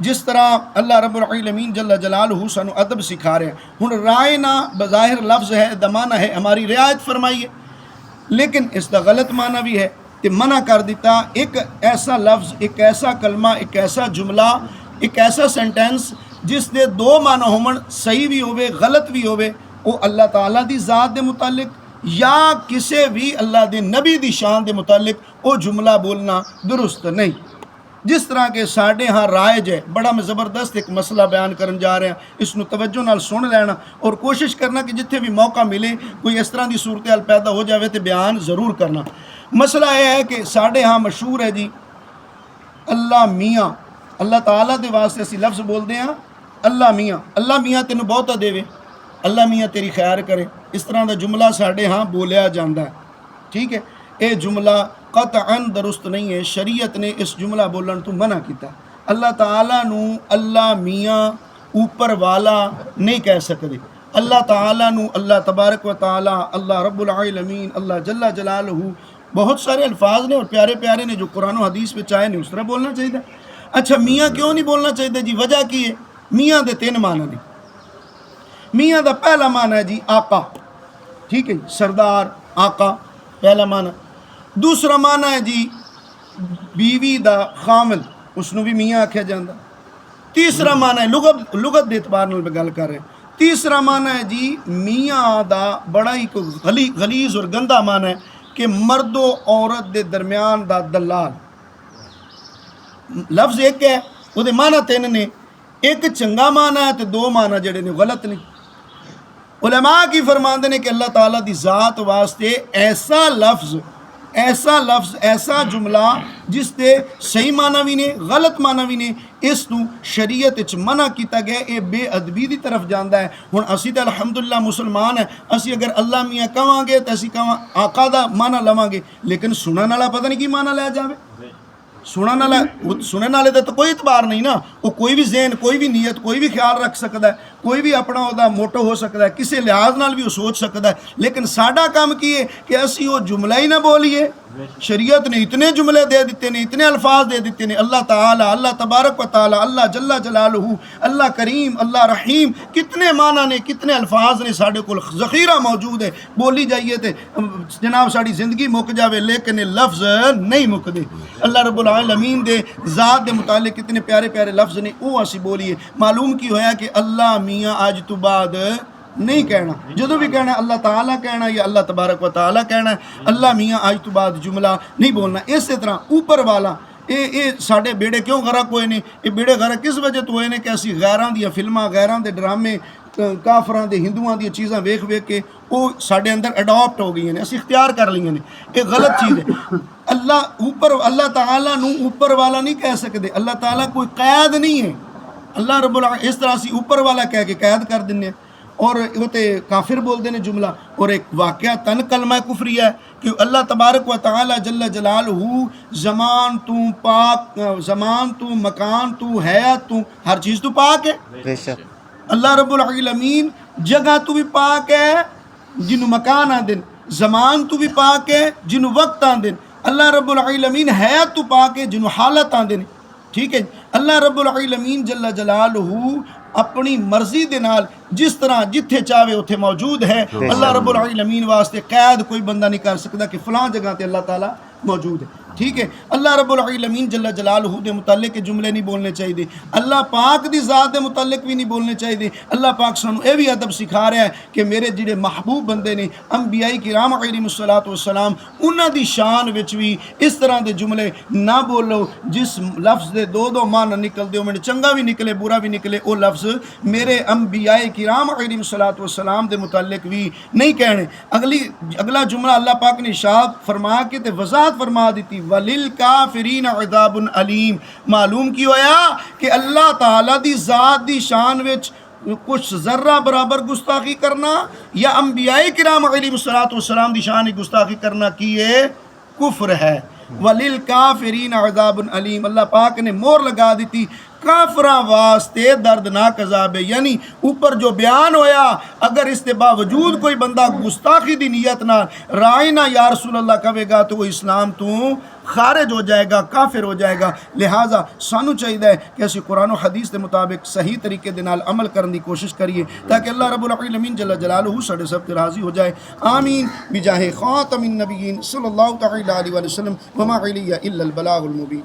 जिस तरह अल्लाह रब्बुल आलमीन जल्ल जलालहू सानू अदब सिखा रहे हैं। हुण राय ना बज़ाहिर लफ्ज़ है, दमाना है, हमारी रियायत फरमाइए, लेकिन इसका गलत माना भी है तो मना कर दिता। एक ऐसा लफ्ज़, एक ऐसा कलमा, एक ऐसा जुमला, एक ऐसा सेंटेंस जिस दे दो माना होवन, सही भी होवे गलत भी होवे, वो अल्लाह ताला दी ज़ात दे मुतालिक या किसी भी अल्लाह दे नबी दी शान दे मुतालिक वो जुमला बोलना दुरुस्त नहीं। जिस तरह के साढ़े हाँ राइज है, बड़ा मैं ज़बरदस्त एक मसला बयान करन जा रहा, इसनू तवज्जो नाल सुन लेना और कोशिश करना कि जिथे भी मौका मिले कोई इस तरह की सूरत हाल पैदा हो जाए तो बयान ज़रूर करना। मसला यह है कि साढ़े हाँ मशहूर है जी अल्लाह मियाँ, अल्लाह ताला दे वास्ते असी लफ्ज़ बोलते हैं अल्लाह मियाँ तेनू बहुता देवे, अल्लाह मियाँ तेरी खैर करे, इस तरह का जुमला साढ़े हाँ बोलिया जाता है। ठीक है, ये जुमला कतअन दुरुस्त नहीं है। शरीयत ने इस जुमला बोलन तो मना किया। अल्लाह ताला नू अल्लाह मियाँ ऊपर वाला नहीं कह सकते। अल्लाह ताला नू अल्लाह तबारक व ताला, अल्लाह रब्बुल आलमीन, अल्लाह जल्ला जलालहू, बहुत सारे अल्फाज ने और प्यारे प्यारे ने जो कुरान और हदीस में चाहे नहीं उस तरह बोलना चाहिए। अच्छा मियाँ क्यों नहीं बोलना चाहिए जी? वजह की है? मियाँ के तीन माना ने। मियाँ का पहला माना है जी आका, ठीक है, सरदार आका पहला माना। दूसरा माना है जी बीवी दा खामिल, उसनू भी मियाँ आख्या जाता। तीसरा माना है लुगत के एतबार नाल गल कर रहे हैं। तीसरा माना है जी मियाँ दा बड़ा ही गलीज और गंदा माना है कि मर्दो औरत के दरम्यान दा दलाल। लफ्ज़ एक है, वो माना तीन ने, एक चंगा माना है तो दो माना जड़े ने गलत ने। उलमा की फरमाते हैं कि अल्लाह ताला दी ज़ात वास्ते ऐसा लफ्ज़, ऐसा जुमला जिसके सही माना भी ने गलत माना भी ने, इस नू शरीयत च मना किया गया। ये बेअदबी की तरफ जाता है। हुण असी तो अलहमदुलिल्लाह मुसलमान है, असी अगर अल्लाह मियाँ कहांगे तो असी कहां आका दा माना लवांगे, लेकिन सुनने वाला पता नहीं की माना लै जाए। सुनने वाले का तो कोई इतबार नहीं ना, वो कोई भी ज़हन, कोई भी नीयत, कोई भी ख्याल रख सकता है, कोई भी अपना वह मोटो हो सकता है, किसी लिहाज नाल भी वो सोच सकता है। लेकिन साडा काम की है कि असी वो जुमला ही ना बोलीए। शरीयत ने इतने जुमले दे दिते ने, इतने अल्फाज दे दिते ने, अल्लाह ताला, अल्लाह तबारक व ताला, अल्लाह जल्ला जलालहू, अल्लाह करीम, अल्लाह रहीम, कितने माना ने, कितने अल्फाज ने साढ़े कोल ज़ख़ीरा मौजूद है। बोली जाइए तो जनाब साड़ी ज़िंदगी मुक जाए, लेकिन लफ्ज़ नहीं मुकते। अल्लाह रब्बुल आलमीन दे ज़ात दे मुतालिक कितने प्यारे प्यारे लफ्ज़ ने, वो असी बोलीए। मालूम की होया कि अल्लाह मियाँ आज तो बाद नहीं कहना, जो भी कहना अल्लाह ताला कहना या अल्लाह तबारक व ताला कहना, अल्लाह मियाँ आज तो बाद जुमला नहीं बोलना। इस तरह ऊपर वाला ये साढ़े बेड़े क्यों गरक हुए ने? ये बेड़े गरक किस वजह तो हुए ने कि असी गैरां दी फिल्मां, गैरां दे ड्रामे, काफरां दे हिंदुआं दी चीज़ां वेख वेख के वो साढ़े अंदर अडॉप्ट हो गई ने, असी इख्तियार कर ली ने। ये गलत चीज़ है। अल्लाह ताला नू ऊपर वाला नहीं कह सकते। अल्लाह ताला कोई कैद नहीं है। अल्लाह रब्बुल इस तरह असी ऊपर वाला कह के कैद कर दें और वो तो काफिर बोलते हैं जुमला। और एक वाक़या तन कलमा कुफरिया है कि अल्लाह तबारक व तआला जल्ल जलालहू ज़मान तू पाक, ज़मान तू मकान तू हयात तू, हर चीज़ तू पाक है। अल्लाह रब्बुल आलमीन जगह तू भी पाक है जिन्हों मकान आंदे, ज़मान तू भी पाक है जिन्हों वक्त आंदे। अल्लाह रब्बुल आलमीन हयात तू पाक है जिन्हों हालत आंदे। ठीक है, अल्लाह रब्बुल आलमीन जल्ल जलालहू अपनी मर्जी दे नाल जिस तरह जिथे चाहे उथे मौजूद है। अल्लाह रब्बुल आलमीन वास्ते कैद कोई बंदा नहीं कर सकता कि फलां जगह ते अल्लाह ताला मौजूद है। ठीक है, अल्लाह रब्बुल आलमीन जल्ल जलालहू दे मुतालिक के जुमले नहीं बोलने चाहिए। अल्लाह पाक दी ज़ात दे मुतालिक भी नहीं बोलने चाहिए। अल्लाह पाक सानू ये भी अदब सिखा रहा है कि मेरे जिहड़े महबूब बंदे ने अंबियाई किराम अलैहिमुस्सलातु वस्सलाम, उन्हां दी शान विच भी इस तरह के जुमले ना बोलो जिस लफ्ज़ दे दो दो मान निकलते हो, मैंने चंगा भी निकले बुरा भी निकले, वो लफ्ज़ मेरे अंबियाई किराम अलैहिमुस्सलातु वस्सलाम दे मुतालिक भी नहीं कहने। अगला जुमला अल्लाह पाक ने इरशाद फरमा के ते वज़ाहत फरमा दी, वलिल काफिरीन अज़ाबुन अलीम। मालूम की होया कि अल्लाह ताला दी ज़ात दी शान विच कुछ ज़र्रा बराबर गुस्ताखी करना या अंबियाए किराम अलैहिमुस्सलातु वस्सलाम दी शान गुस्ताखी करना की ये कुफ्र है। वलिल काफिरीन अज़ाबुन अलीम, अल्लाह पाक ने मोहर लगा दी थी काफरा वास्ते दर्दनाक अज़ाब है। यानी ऊपर जो बयान होया, अगर इसके बावजूद कोई बंदा गुस्ताखी दी नीयत ना राय ना या रसूल अल्लाह कहेगा तो वो इस्लाम तू खारिज हो जाएगा, काफिर हो जाएगा। लिहाजा सानू चाहिए कि असीं कुरान और हदीस के मुताबिक सही तरीके दे नाल अमल करने की कोशिश करिए ताकि अल्लाह रब्बुल आलमीन जल्ल जलालुहु साडे सब ते राज़ी हो जाए। आमीन बिजाहे खातमिन नबिय्यीन सल्लल्लाहु तआला अलैहि वसल्लम व मा अलैया इल्लल बलागुल मुबीन।